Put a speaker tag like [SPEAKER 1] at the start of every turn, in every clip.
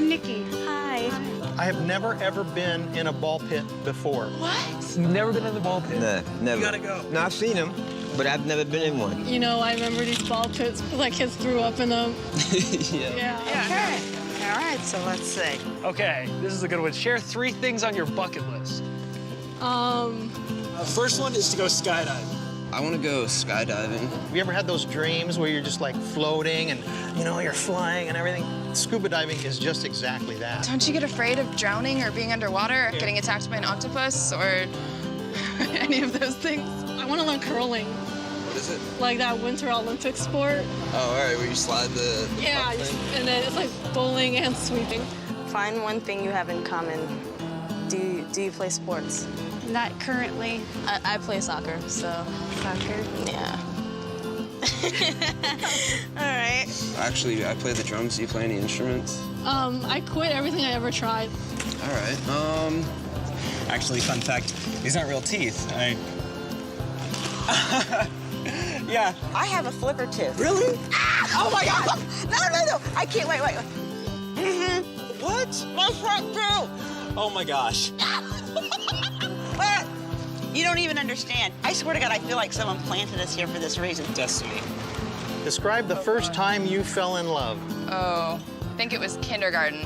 [SPEAKER 1] I'm Nikki.
[SPEAKER 2] Hi.
[SPEAKER 3] I have never, ever been in a ball pit before.
[SPEAKER 2] What?
[SPEAKER 4] Never been in the ball pit?
[SPEAKER 5] Nah, never.
[SPEAKER 4] You gotta go.
[SPEAKER 5] No, I've seen them, but I've never been in one.
[SPEAKER 6] You know, I remember these ball pits because my kids threw up in them.
[SPEAKER 4] Yeah.
[SPEAKER 2] Okay. All right, so let's see.
[SPEAKER 4] Okay, this is a good one. Share 3 things on your bucket list.
[SPEAKER 7] First one is to go skydiving.
[SPEAKER 8] I want to go skydiving.
[SPEAKER 3] Have you ever had those dreams where you're just like floating and, you know, you're flying and everything? Scuba diving is just exactly that.
[SPEAKER 9] Don't you get afraid of drowning or being underwater, or getting attacked by an octopus, or any of those things?
[SPEAKER 6] I want to learn curling,
[SPEAKER 8] What is it?
[SPEAKER 6] like that Winter Olympic sport.
[SPEAKER 8] Oh, all right, where you slide the
[SPEAKER 6] Yeah,
[SPEAKER 8] puck thing.
[SPEAKER 6] and then it's like bowling and sweeping.
[SPEAKER 2] Find one thing you have in common. Do you play sports?
[SPEAKER 1] Not currently.
[SPEAKER 9] I play soccer, so
[SPEAKER 1] Soccer.
[SPEAKER 9] yeah.
[SPEAKER 2] All right.
[SPEAKER 8] Actually, I play the drums. Do you play any instruments?
[SPEAKER 6] I quit everything I ever tried.
[SPEAKER 8] All right.
[SPEAKER 7] Actually, fun fact, these aren't real teeth. Yeah.
[SPEAKER 2] I have a flipper tooth.
[SPEAKER 7] Really?
[SPEAKER 2] Ah! Oh my God! No! I can't. Wait.
[SPEAKER 7] What?
[SPEAKER 2] My front tooth.
[SPEAKER 7] Oh my gosh.
[SPEAKER 2] What? You don't even understand. I swear to God, I feel like someone planted us here for this reason.
[SPEAKER 7] Destiny.
[SPEAKER 3] Describe the first time you fell in love.
[SPEAKER 9] Oh, I think it was kindergarten.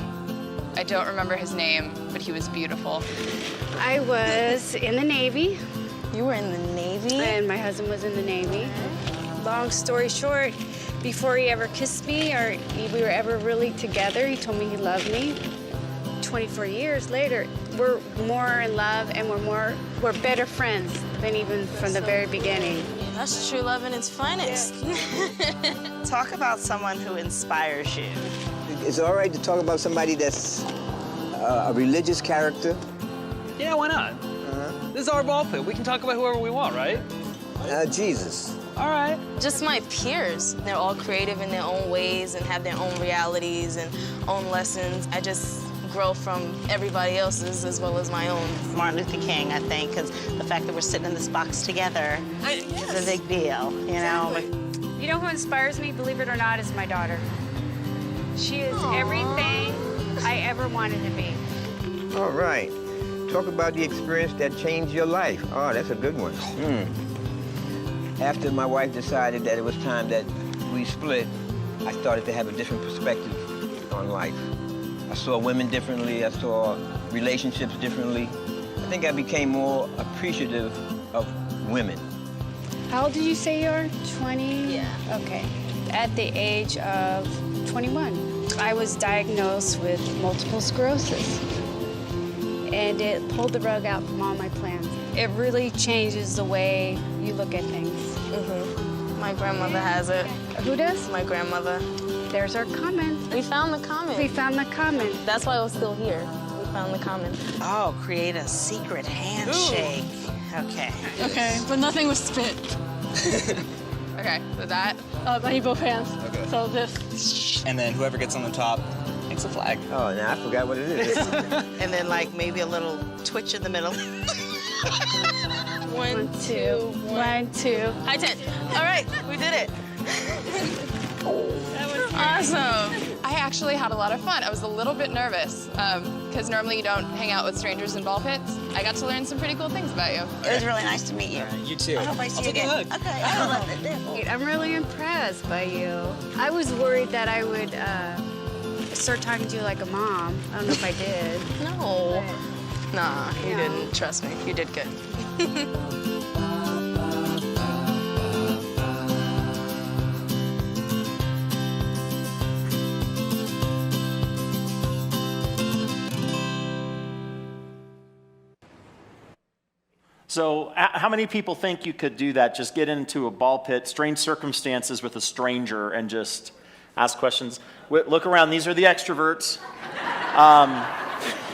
[SPEAKER 9] I don't remember his name, but he was beautiful.
[SPEAKER 1] I was in the Navy,
[SPEAKER 2] You were in the Navy?
[SPEAKER 1] and my husband was in the Navy. Long story short, before he ever kissed me or we were ever really together, he told me he loved me. 24 years later, we're more in love and we're better friends than even from the very beginning.
[SPEAKER 2] That's true love in its finest. Talk about someone who inspires you.
[SPEAKER 5] It's all right to talk about somebody that's a religious character.
[SPEAKER 4] Yeah, why not? This is our ball pit. We can talk about whoever we want, right?
[SPEAKER 5] Jesus.
[SPEAKER 4] All right.
[SPEAKER 10] Just my peers. They're all creative in their own ways and have their own realities and own lessons. I just grow from everybody else's as well as my own.
[SPEAKER 2] Martin Luther King, I think, because the fact that we're sitting in this box together is a big deal, you know?
[SPEAKER 1] You know who inspires me, believe it or not, is my daughter. She is everything I ever wanted to be.
[SPEAKER 5] All right. Talk about the experience that changed your life. Oh, that's a good one. After my wife decided that it was time that we split, I started to have a different perspective on life. I saw women differently. I saw relationships differently. I think I became more appreciative of women.
[SPEAKER 1] How old did you say you are? 20?
[SPEAKER 10] Yeah.
[SPEAKER 1] Okay. At the age of 21, I was diagnosed with multiple sclerosis. And it pulled the rug out from all my plans. It really changes the way you look at things.
[SPEAKER 10] My grandmother has it.
[SPEAKER 1] Who does?
[SPEAKER 10] My grandmother.
[SPEAKER 1] There's our comment.
[SPEAKER 10] We found the comment.
[SPEAKER 1] We found the comment.
[SPEAKER 10] That's why I was still here. We found the comment.
[SPEAKER 2] Oh, create a secret handshake. Okay.
[SPEAKER 6] Okay, but nothing was spit.
[SPEAKER 9] Okay, so that.
[SPEAKER 6] I need both hands.
[SPEAKER 7] Okay.
[SPEAKER 6] So this.
[SPEAKER 7] And then whoever gets on the top makes a flag.
[SPEAKER 5] Oh, now I forgot what it is.
[SPEAKER 2] And then, like, maybe a little twitch in the middle.
[SPEAKER 1] 1, 2, 1, 2.
[SPEAKER 10] High 10.
[SPEAKER 2] All right, we did it.
[SPEAKER 9] Awesome. I actually had a lot of fun. I was a little bit nervous because normally you don't hang out with strangers in ball pits. I got to learn some pretty cool things about you.
[SPEAKER 2] It was really nice to meet you.
[SPEAKER 7] You too.
[SPEAKER 2] I hope I see you
[SPEAKER 7] take a
[SPEAKER 2] again.
[SPEAKER 7] look.
[SPEAKER 2] Okay, I love it.
[SPEAKER 1] I'm really impressed by you. I was worried that I would start talking to you like a mom. I don't know if I did.
[SPEAKER 9] No. Nah, you
[SPEAKER 1] No.
[SPEAKER 9] didn't. Trust me. You did good.
[SPEAKER 11] So how many people think you could do that? Just get into a ball pit, strange circumstances with a stranger and just ask questions? Look around, these are the extroverts.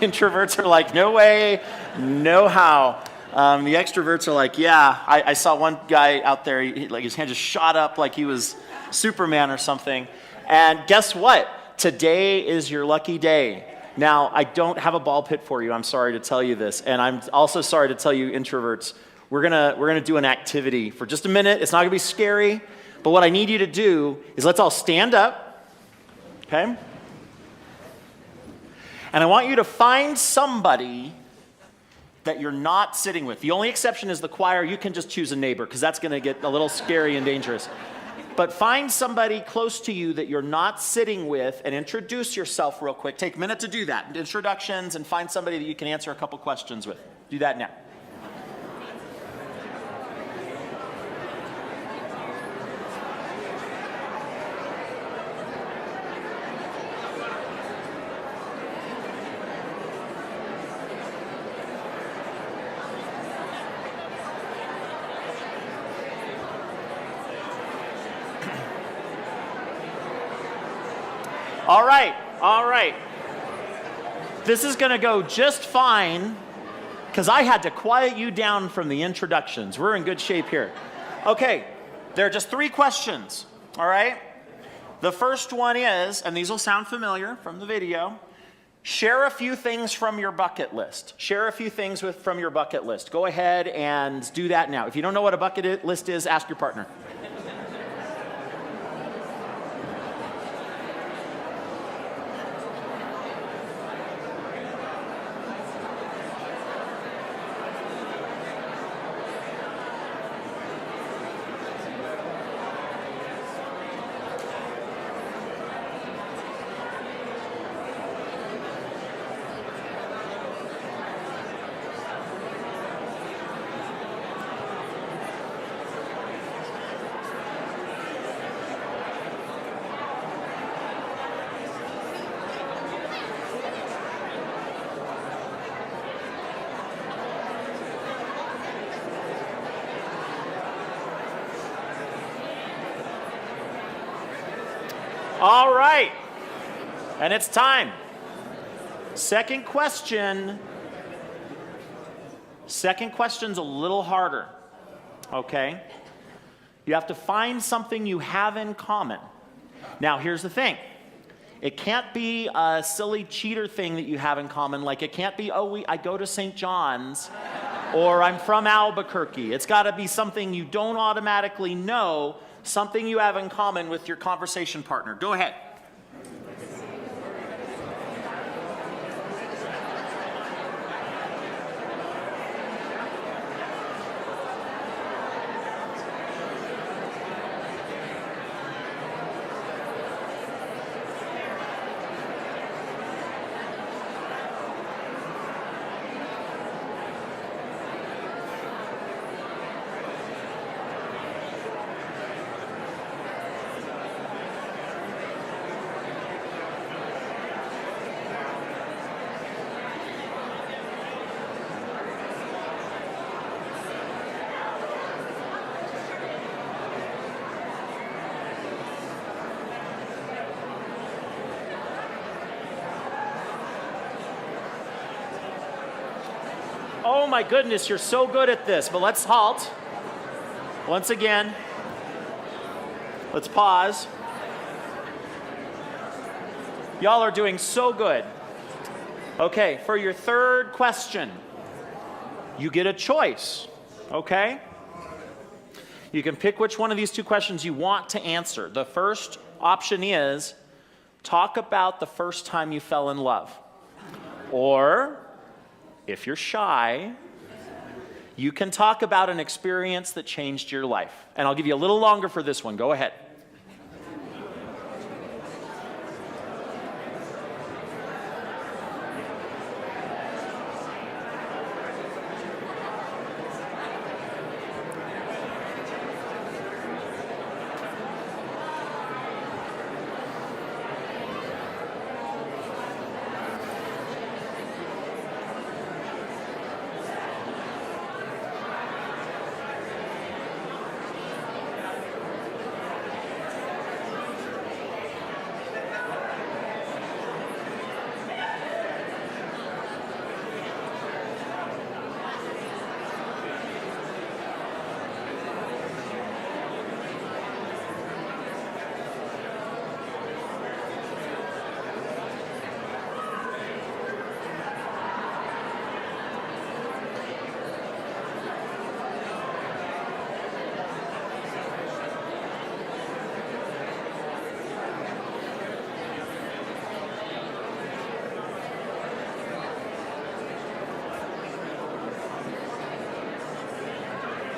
[SPEAKER 11] Introverts are like, no way, no how. The extroverts are like, yeah, I saw one guy out there, like his hand just shot up like he was Superman or something. And guess what? Today is your lucky day. Now, I don't have a ball pit for you. I'm sorry to tell you this. And I'm also sorry to tell you, introverts, we're gonna do an activity for just a minute. It's not gonna be scary, but what I need you to do is let's all stand up, okay? And I want you to find somebody that you're not sitting with. The only exception is the choir. You can just choose a neighbor because that's going to get a little scary and dangerous. But find somebody close to you that you're not sitting with and introduce yourself real quick. Take a minute to do that. Introductions, and find somebody that you can answer a couple questions with. Do that now. All right. This is going to go just fine because I had to quiet you down from the introductions. We're in good shape here. Okay, there are just 3 questions, all right? The first one is, and these will sound familiar from the video, share a few things from your bucket list. Share a few things from your bucket list. Go ahead and do that now. If you don't know what a bucket list is, ask your partner. All right, and it's time. Second question's a little harder, okay? You have to find something you have in common. Now, here's the thing. It can't be a silly cheater thing that you have in common. Like, it can't be, I go to St. John's, or I'm from Albuquerque. It's got to be something you don't automatically know, something you have in common with your conversation partner. Go ahead. Oh my goodness, you're so good at this, but let's halt. Once again, let's pause. Y'all are doing so good. Okay, for your third question, you get a choice, okay? You can pick which one of these 2 questions you want to answer. The first option is, talk about the first time you fell in love. Or, if you're shy, you can talk about an experience that changed your life. And I'll give you a little longer for this one. Go ahead.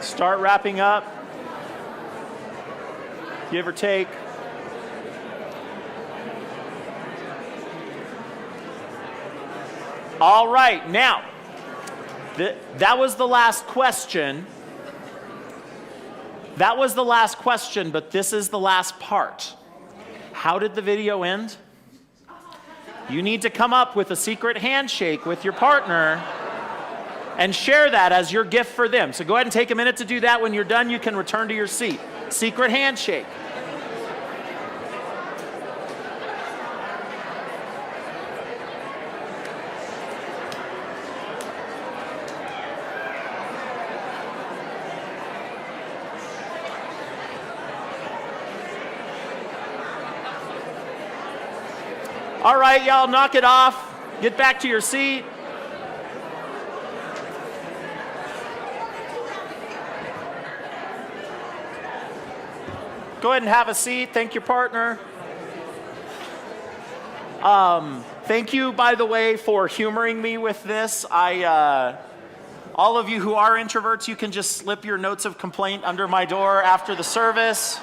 [SPEAKER 11] Start wrapping up. Give or take. All right, now, that was the last question. That was the last question, but this is the last part. How did the video end? You need to come up with a secret handshake with your partner and share that as your gift for them. So go ahead and take a minute to do that. When you're done, you can return to your seat. Secret handshake. All right, y'all, knock it off. Get back to your seat. Go ahead and have a seat. Thank your partner. Thank you, by the way, for humoring me with this. All of you who are introverts, you can just slip your notes of complaint under my door after the service.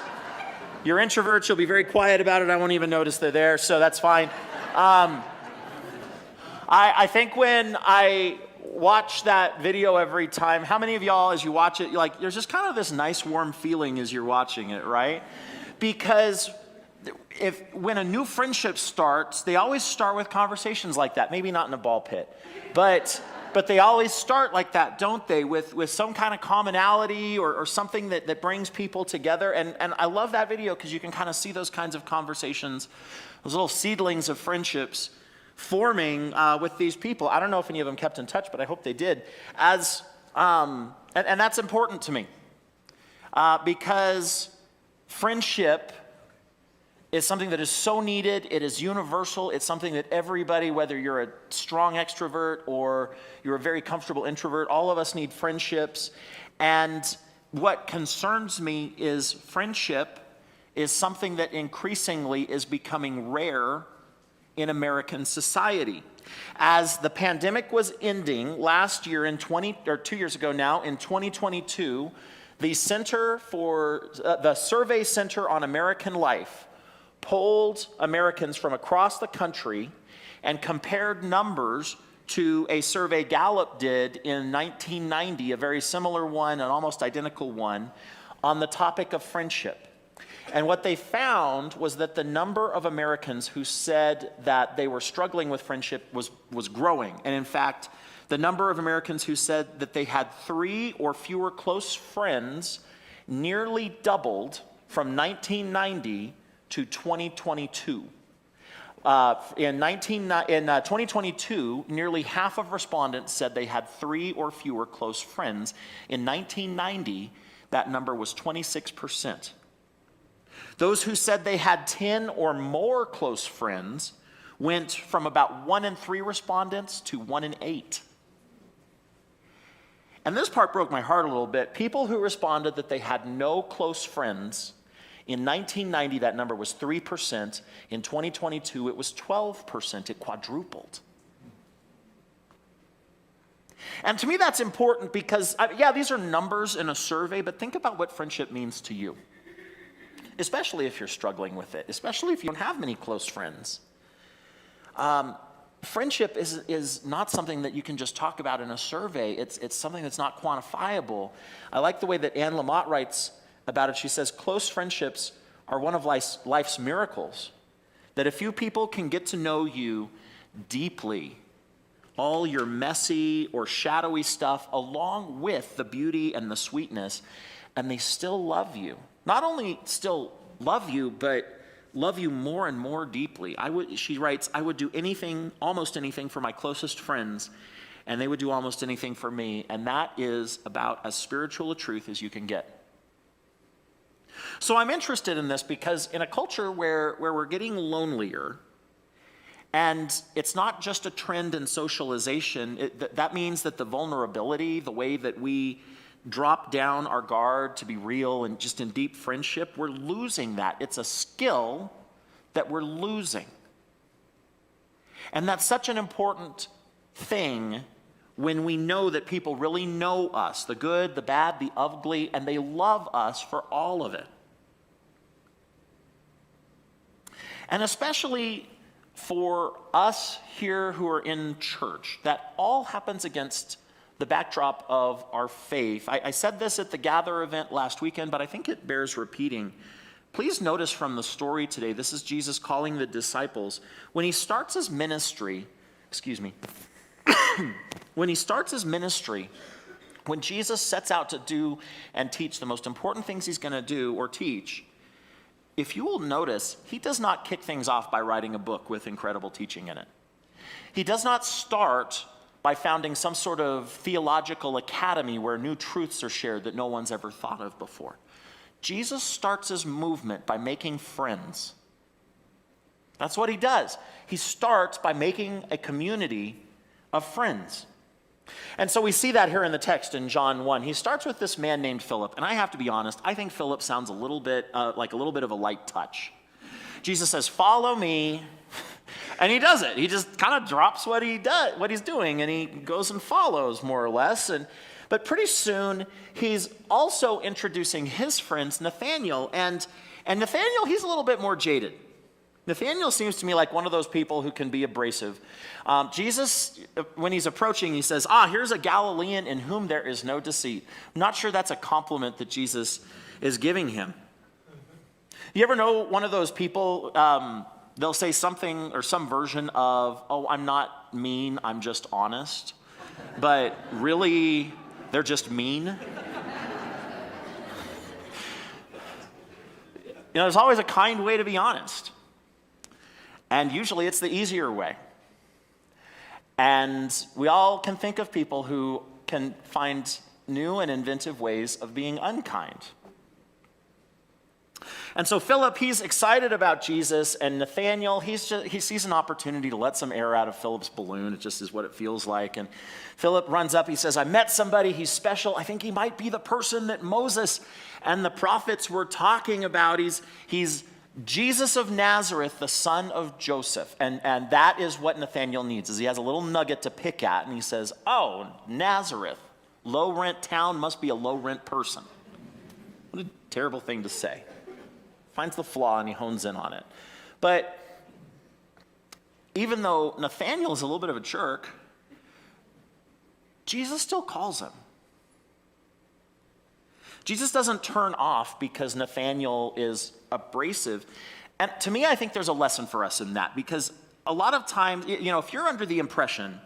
[SPEAKER 11] You're introverts, you'll be very quiet about it. I won't even notice they're there, so that's fine. I think when I watch that video every time, how many of y'all, as you watch it, like, there's just kind of this nice warm feeling as you're watching it, right? Because when a new friendship starts, they always start with conversations like that. Maybe not in a ball pit, but they always start like that, don't they? With some kind of commonality or something that brings people together. And I love that video because you can kind of see those kinds of conversations, those little seedlings of friendships forming with these people. I don't know if any of them kept in touch, but I hope they did. And that's important to me because friendship is something that is so needed. It is universal. It's something that everybody, whether you're a strong extrovert or you're a very comfortable introvert, all of us need friendships. And what concerns me is friendship is something that increasingly is becoming rare in American society. As the pandemic was ending last year 2 years ago now, in 2022, the Survey Center on American Life polled Americans from across the country and compared numbers to a survey Gallup did in 1990, a very similar one, an almost identical one, on the topic of friendship. And what they found was that the number of Americans who said that they were struggling with friendship was growing. And in fact, the number of Americans who said that they had 3 or fewer close friends nearly doubled from 1990 to 2022. In 2022, nearly half of respondents said they had 3 or fewer close friends. In 1990, that number was 26%. Those who said they had 10 or more close friends went from about 1 in 3 respondents to 1 in 8. And this part broke my heart a little bit. People who responded that they had no close friends, in 1990, that number was 3%. In 2022, it was 12%. It quadrupled. And to me, that's important because, yeah, these are numbers in a survey, but think about what friendship means to you, especially if you're struggling with it, especially if you don't have many close friends. Friendship is not something that you can just talk about in a survey. It's something that's not quantifiable. I like the way that Anne Lamott writes about it. She says, close friendships are one of life's miracles, that a few people can get to know you deeply, all your messy or shadowy stuff, along with the beauty and the sweetness, and they still love you. Not only still love you, but love you more and more deeply. She writes, I would do anything, almost anything for my closest friends, and they would do almost anything for me. And that is about as spiritual a truth as you can get. So I'm interested in this because in a culture where we're getting lonelier, and it's not just a trend in socialization, that means that the vulnerability, the way that we drop down our guard to be real and just in deep friendship, we're losing that. It's a skill that we're losing. And that's such an important thing when we know that people really know us, the good, the bad, the ugly, and they love us for all of it. And especially for us here who are in church, that all happens against the backdrop of our faith. I said this at the Gather event last weekend, but I think it bears repeating. Please notice from the story today, this is Jesus calling the disciples. When he starts his ministry, when he starts his ministry, when Jesus sets out to do and teach the most important things he's going to do or teach, if you will notice, he does not kick things off by writing a book with incredible teaching in it. He does not start by founding some sort of theological academy where new truths are shared that no one's ever thought of before. Jesus starts his movement by making friends. That's what he does. He starts by making a community of friends. And so we see that here in the text in John 1. He starts with this man named Philip. And I have to be honest, I think Philip sounds a little bit like a little bit of a light touch. Jesus says, follow me. And he does it. He just kind of drops what he's doing, and he goes and follows more or less. But pretty soon, he's also introducing his friends, Nathaniel. And Nathaniel, he's a little bit more jaded. Nathaniel seems to me like one of those people who can be abrasive. Jesus, when he's approaching, he says, here's a Galilean in whom there is no deceit. I'm not sure that's a compliment that Jesus is giving him. You ever know one of those people, they'll say something or some version of, I'm not mean, I'm just honest. But really, they're just mean. There's always a kind way to be honest. And usually it's the easier way. And we all can think of people who can find new and inventive ways of being unkind. And so Philip, he's excited about Jesus, and Nathaniel, he sees an opportunity to let some air out of Philip's balloon. It just is what it feels like. And Philip runs up, he says, I met somebody, he's special. I think he might be the person that Moses and the prophets were talking about. He's Jesus of Nazareth, the son of Joseph. And that is what Nathaniel needs, is he has a little nugget to pick at, and he says, Nazareth, low-rent town, must be a low-rent person. What a terrible thing to say. Finds the flaw and he hones in on it. But even though Nathaniel is a little bit of a jerk, Jesus still calls him. Jesus doesn't turn off because Nathaniel is abrasive. And to me, I think there's a lesson for us in that, because a lot of times, if you're under the impression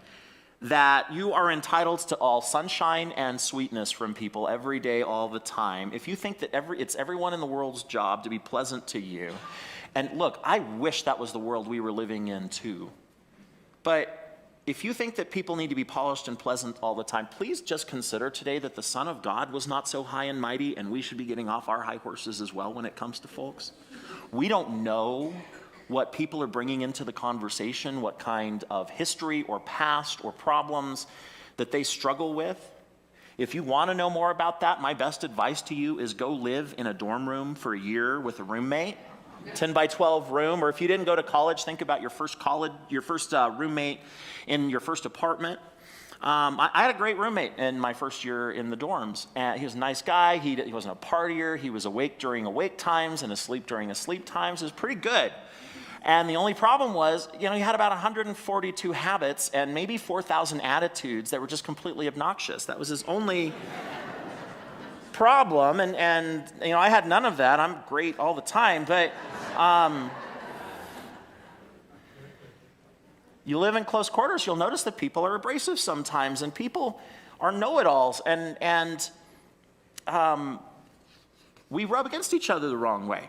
[SPEAKER 11] that you are entitled to all sunshine and sweetness from people every day, all the time, if you think that it's everyone in the world's job to be pleasant to you, and look, I wish that was the world we were living in too, but if you think that people need to be polished and pleasant all the time, please just consider today that the Son of God was not so high and mighty, and we should be getting off our high horses as well when it comes to folks. We don't know what people are bringing into the conversation, what kind of history or past or problems that they struggle with. If you want to know more about that, my best advice to you is go live in a dorm room for a year with a roommate, 10 by 12 room, or if you didn't go to college, think about your first roommate in your first apartment. I had a great roommate in my first year in the dorms, and he was a nice guy. He wasn't a partier. He was awake during awake times and asleep during asleep times. It was pretty good. And the only problem was, he had about 142 habits and maybe 4,000 attitudes that were just completely obnoxious. That was his only problem. And I had none of that. I'm great all the time. But you live in close quarters, you'll notice that people are abrasive sometimes, and people are know-it-alls. And we rub against each other the wrong way.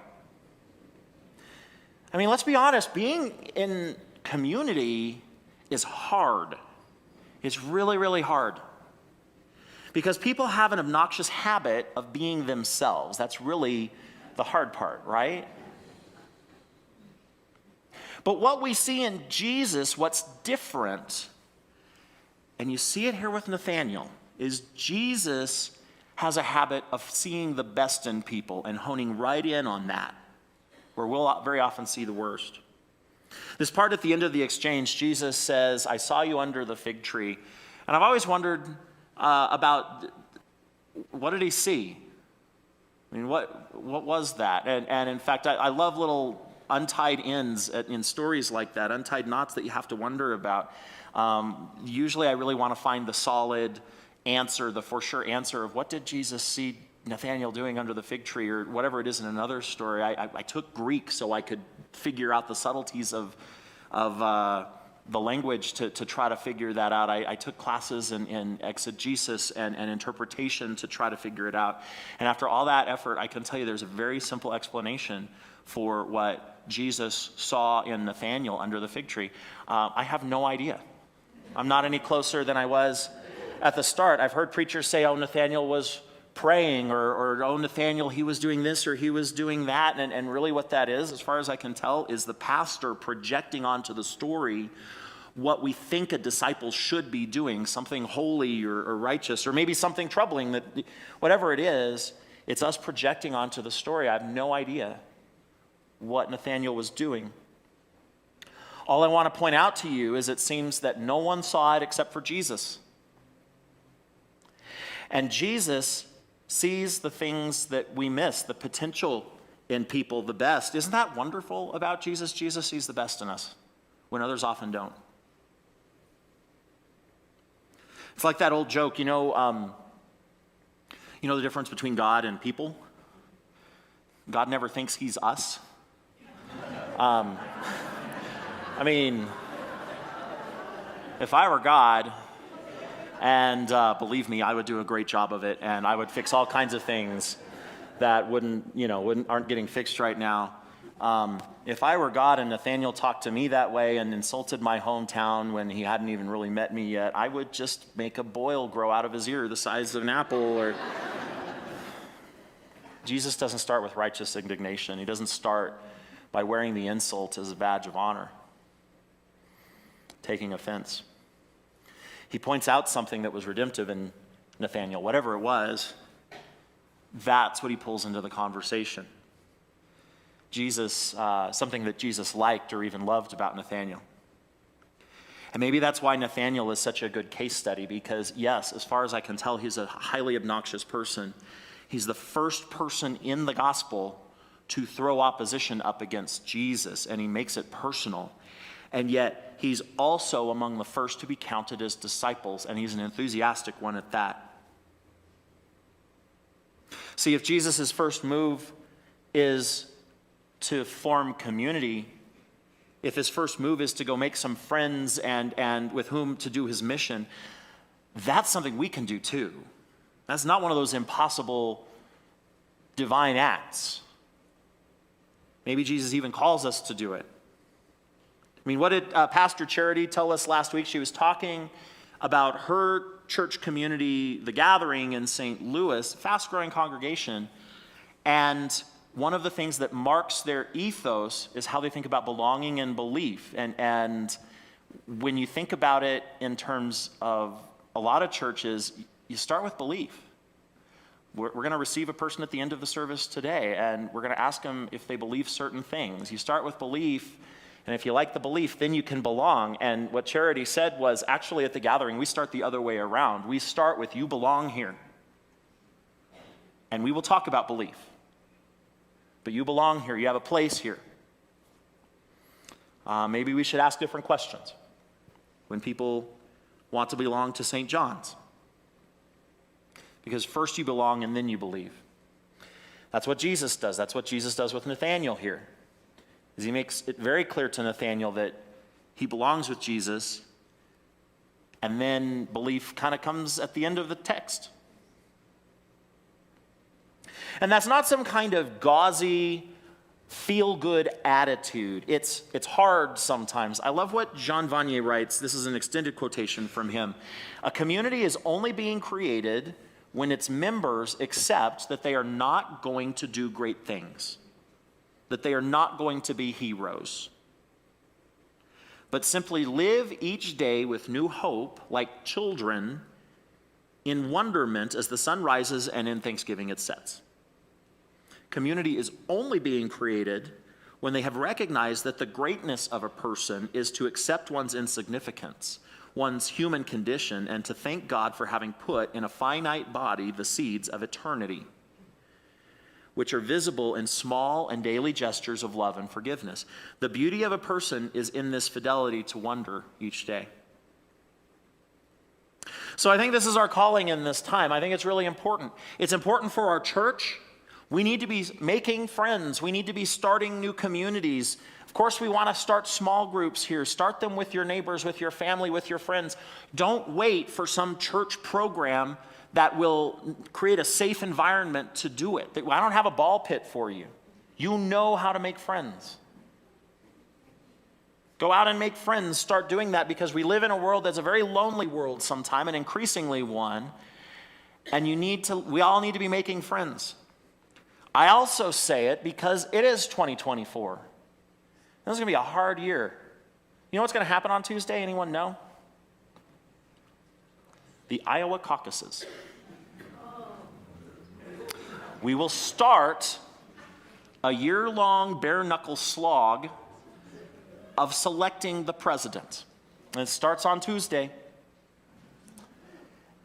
[SPEAKER 11] I mean, let's be honest, being in community is hard. It's really, really hard. Because people have an obnoxious habit of being themselves. That's really the hard part, right? But what we see in Jesus, what's different, and you see it here with Nathaniel, is Jesus has a habit of seeing the best in people and honing right in on that, where we'll very often see the worst. This part at the end of the exchange, Jesus says, I saw you under the fig tree, And I've always wondered about what did he see? I mean, what was that? And in fact, I love little untied ends in stories like that, untied knots that you have to wonder about. Usually I really want to find the solid answer, the for sure answer of what did Jesus see Nathanael doing under the fig tree or whatever it is in another story. I took Greek so I could figure out the subtleties of the language to try to figure that out. I took classes in exegesis and interpretation to try to figure it out. And after all that effort, I can tell you there's a very simple explanation for what Jesus saw in Nathanael under the fig tree. I have no idea. I'm not any closer than I was at the start. I've heard preachers say, oh, Nathanael was praying, or oh, Nathanael, he was doing this or he was doing that. And really what that is, as far as I can tell, is the pastor projecting onto the story what we think a disciple should be doing, something holy or righteous, or maybe something troubling, that whatever it is, it's us projecting onto the story. I have no idea what Nathanael was doing. All I want to point out to you is it seems that no one saw it except for Jesus. And Jesus sees the things that we miss, the potential in people, the best. Isn't that wonderful about Jesus? Jesus sees the best in us when others often don't. It's like that old joke, you know the difference between God and people? God never thinks he's us. I mean, if I were God, and believe me, I would do a great job of it, and I would fix all kinds of things that aren't getting fixed right now. If I were God and Nathanael talked to me that way and insulted my hometown when he hadn't even really met me yet, I would just make a boil grow out of his ear the size of an apple. Jesus doesn't start with righteous indignation. He doesn't start by wearing the insult as a badge of honor, taking offense. He points out something that was redemptive in Nathanael. Whatever it was, that's what he pulls into the conversation. Something that Jesus liked or even loved about Nathanael. And maybe that's why Nathanael is such a good case study, because yes, as far as I can tell, he's a highly obnoxious person. He's the first person in the gospel to throw opposition up against Jesus, and he makes it personal. And yet, he's also among the first to be counted as disciples, and he's an enthusiastic one at that. See, if Jesus' first move is to form community, if his first move is to go make some friends and with whom to do his mission, that's something we can do too. That's not one of those impossible divine acts. Maybe Jesus even calls us to do it. I mean, what did Pastor Charity tell us last week? She was talking about her church community, the Gathering in St. Louis, fast-growing congregation, and one of the things that marks their ethos is how they think about belonging and belief. And when you think about it in terms of a lot of churches, you start with belief. We're going to receive a person at the end of the service today, and we're going to ask them if they believe certain things. You start with belief, and if you like the belief, then you can belong. And what Charity said was, actually at the Gathering, we start the other way around. We start with, you belong here. And we will talk about belief. But you belong here. You have a place here. Maybe we should ask different questions when people want to belong to St. John's. Because first you belong and then you believe. That's what Jesus does. That's what Jesus does with Nathanael here. Is he makes it very clear to Nathanael that he belongs with Jesus, and then belief kind of comes at the end of the text. And that's not some kind of gauzy, feel-good attitude. It's hard sometimes. I love what Jean Vanier writes. This is an extended quotation from him. A community is only being created when its members accept that they are not going to do great things, that they are not going to be heroes, but simply live each day with new hope, like children, in wonderment as the sun rises and in thanksgiving it sets. Community is only being created when they have recognized that the greatness of a person is to accept one's insignificance, one's human condition and to thank God for having put in a finite body the seeds of eternity, which are visible in small and daily gestures of love and forgiveness. The beauty of a person is in this fidelity to wonder each day. So I think this is our calling in this time. I think it's really important. It's important for our church. We need to be making friends. We need to be starting new communities. Of course, we want to start small groups here. Start them with your neighbors, with your family, with your friends. Don't wait for some church program that will create a safe environment to do it. I don't have a ball pit for you. You know how to make friends. Go out and make friends. Start doing that, because we live in a world that's a very lonely world sometime, and increasingly one. And we all need to be making friends. I also say it because it is 2024. This is going to be a hard year. You know what's going to happen on Tuesday? Anyone know? The Iowa caucuses. We will start a year-long bare-knuckle slog of selecting the president. And it starts on Tuesday.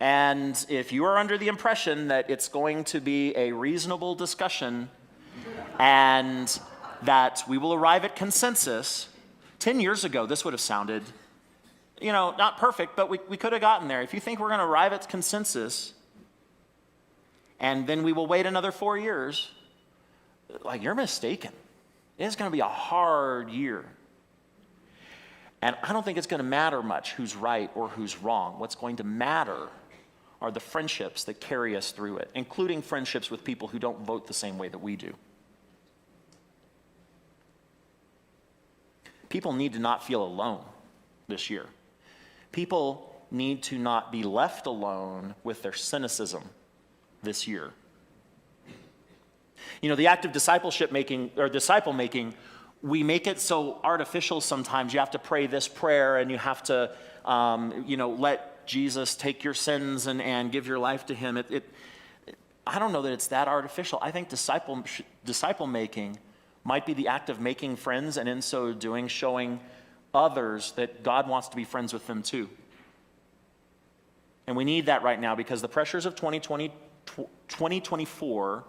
[SPEAKER 11] And if you are under the impression that it's going to be a reasonable discussion and that we will arrive at consensus, 10 years ago this would have sounded, not perfect, but we could have gotten there. If you think we're going to arrive at consensus and then we will wait another 4 years, you're mistaken. It's going to be a hard year. And I don't think it's going to matter much who's right or who's wrong. What's going to matter are the friendships that carry us through it, including friendships with people who don't vote the same way that we do. People need to not feel alone this year. People need to not be left alone with their cynicism this year. The act of disciple making, we make it so artificial sometimes. You have to pray this prayer, and you have to, let Jesus take your sins and give your life to him. I don't know that it's that artificial. I think disciple making might be the act of making friends, and in so doing, showing others that God wants to be friends with them too. And we need that right now, because the pressures of 2024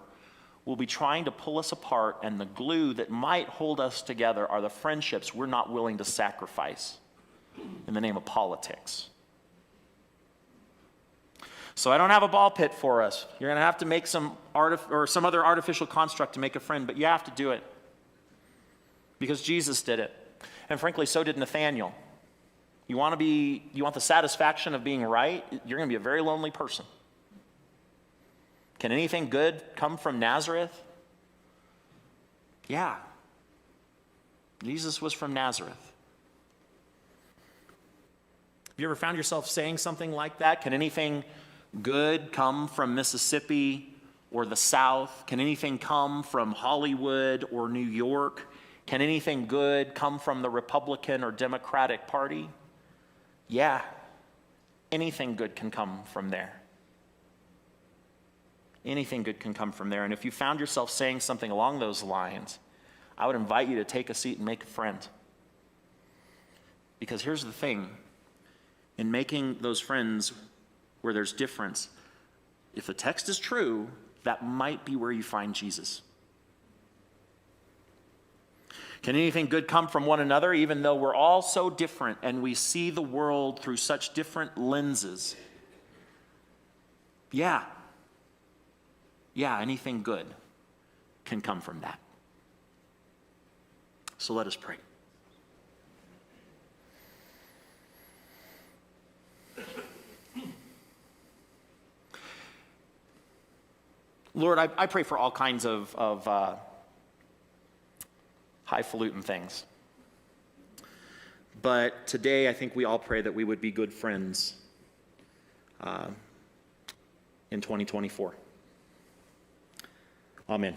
[SPEAKER 11] will be trying to pull us apart, and the glue that might hold us together are the friendships we're not willing to sacrifice in the name of politics. So I don't have a ball pit for us. You're going to have to make some other artificial construct to make a friend, but you have to do it because Jesus did it. And frankly, so did Nathaniel. You want the satisfaction of being right? You're going to be a very lonely person. Can anything good come from Nazareth? Yeah. Jesus was from Nazareth. Have you ever found yourself saying something like that? Can anything good come from Mississippi or the South? Can anything come from Hollywood or New York? Can anything good come from the Republican or Democratic Party? Yeah. Anything good can come from there. Anything good can come from there. And if you found yourself saying something along those lines, I would invite you to take a seat and make a friend. Because here's the thing. In making those friends where there's difference, if the text is true, that might be where you find Jesus. Can anything good come from one another, even though we're all so different and we see the world through such different lenses? Yeah, anything good can come from that. So let us pray. Lord, I pray for all kinds of highfalutin things. But today I think we all pray that we would be good friends in 2024. Amen.